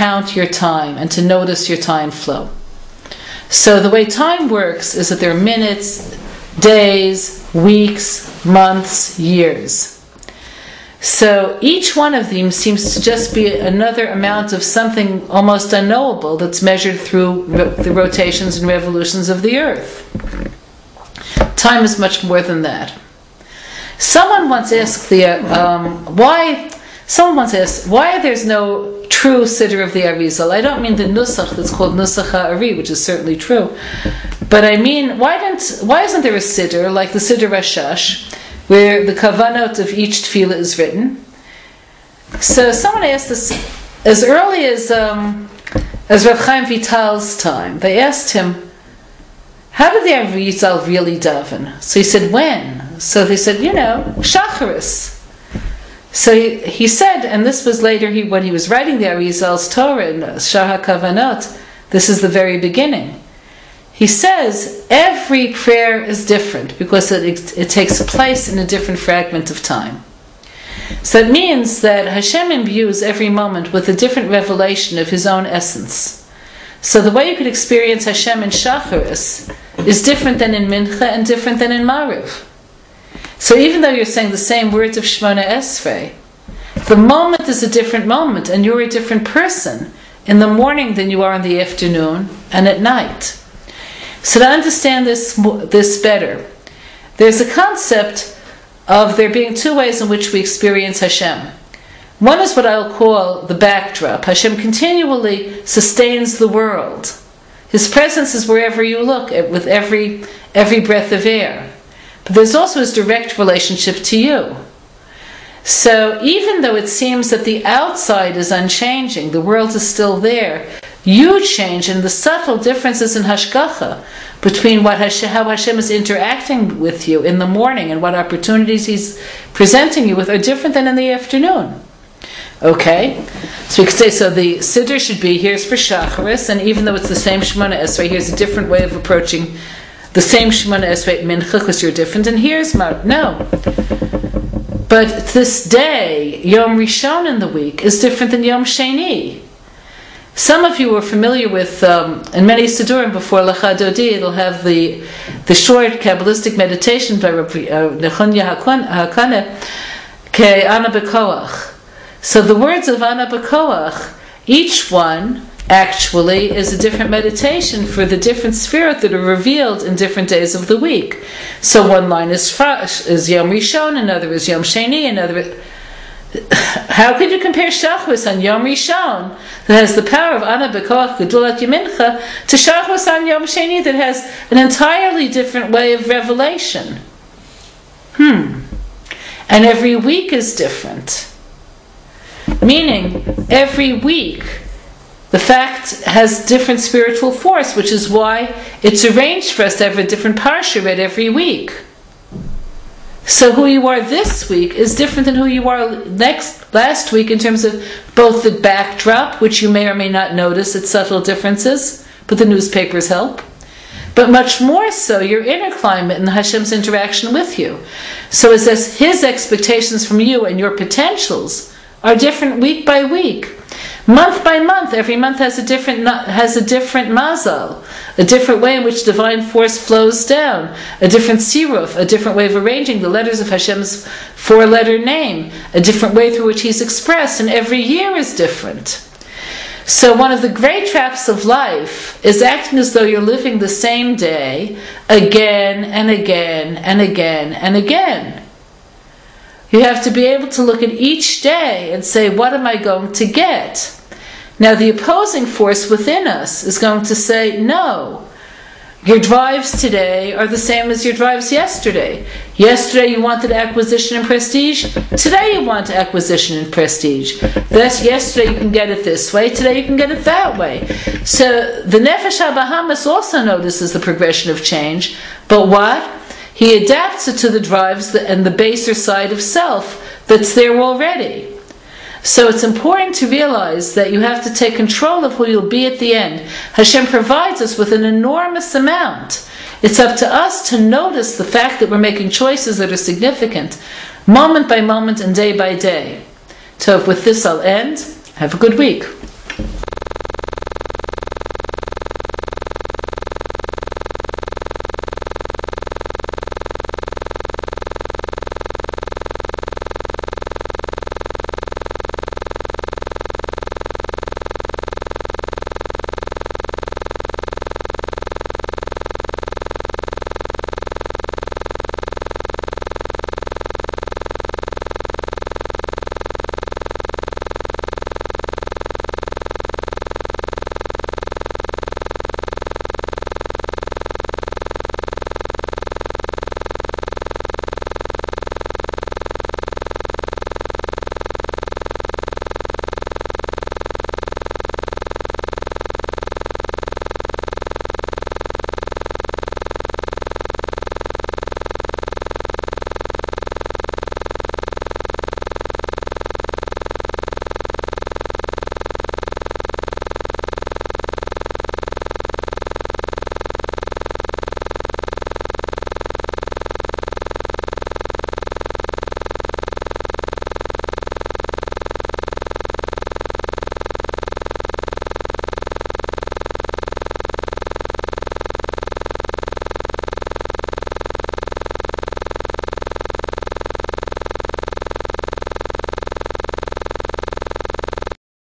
count your time and to notice your time flow. So the way time works is that there are minutes, days, weeks, months, years. So each one of them seems to just be another amount of something almost unknowable that's measured through the rotations and revolutions of the earth. Time is much more than that. Someone once asked why there's no true Siddur of the Arizal. I don't mean the Nusach that's called Nusach HaAri, which is certainly true. But I mean, why isn't there a Siddur, like the Siddur Rashash, where the Kavanot of each Tefillah is written? So someone asked this as early as Rav Chaim Vital's time. They asked him, how did the Arizal really daven? So he said, when? So they said, Shacharis. So he said, and this was later when he was writing the Arizal's Torah in Shah HaKavanot, this is the very beginning. He says, every prayer is different because it takes place in a different fragment of time. So it means that Hashem imbues every moment with a different revelation of His own essence. So the way you could experience Hashem in Shacharis is different than in Mincha and different than in Mariv. So even though you're saying the same words of Shemona Esrei, the moment is a different moment, and you're a different person in the morning than you are in the afternoon and at night. So to understand this better, there's a concept of there being two ways in which we experience Hashem. One is what I'll call the backdrop. Hashem continually sustains the world. His presence is wherever you look, with every breath of air. But there's also His direct relationship to you. So even though it seems that the outside is unchanging, the world is still there, you change, and the subtle differences in Hashgacha between how Hashem is interacting with you in the morning and what opportunities He's presenting you with are different than in the afternoon. Okay? So we could say, so the Siddur should be, here's for Shacharis, and even though it's the same Shemona Esrei, here's a different way of approaching the same Shemona Esrei Mincha, because you're different, and here's no. But this day, Yom Rishon in the week, is different than Yom Sheni. Some of you are familiar with, in many Siddurim before Lecha Dodi, it'll have the short Kabbalistic meditation by Nechunya HaKaneh, Ke Ana B'Koach. So the words of Ana B'Koach, each one actually is a different meditation for the different spirit that are revealed in different days of the week. So one line is Yom Rishon, another is Yom Sheni, another. How could you compare Shacharis on Yom Rishon that has the power of Ana B'Koach Gedulat Yemincha to Shacharis on Yom Sheni that has an entirely different way of revelation? And every week is different. Meaning, every week the fact has different spiritual force, which is why it's arranged for us to have a different parsha read every week. So who you are this week is different than who you are last week in terms of both the backdrop, which you may or may not notice its subtle differences, but the newspapers help, but much more so your inner climate and Hashem's interaction with you. So it's as His expectations from you and your potentials are different week by week. Month by month, every month has a different mazal, a different way in which divine force flows down, a different siruf, a different way of arranging the letters of Hashem's four-letter name, a different way through which He's expressed, and every year is different. So one of the great traps of life is acting as though you're living the same day again and again and again and again. You have to be able to look at each day and say, what am I going to get? Now the opposing force within us is going to say, no, your drives today are the same as your drives yesterday. Yesterday you wanted acquisition and prestige. Today you want acquisition and prestige. Thus, yesterday you can get it this way. Today you can get it that way. So the Nefesh HaBahamis also notices the progression of change. But what? He adapts it to the drives and the baser side of self that's there already. So it's important to realize that you have to take control of who you'll be at the end. Hashem provides us with an enormous amount. It's up to us to notice the fact that we're making choices that are significant, moment by moment and day by day. So with this I'll end. Have a good week.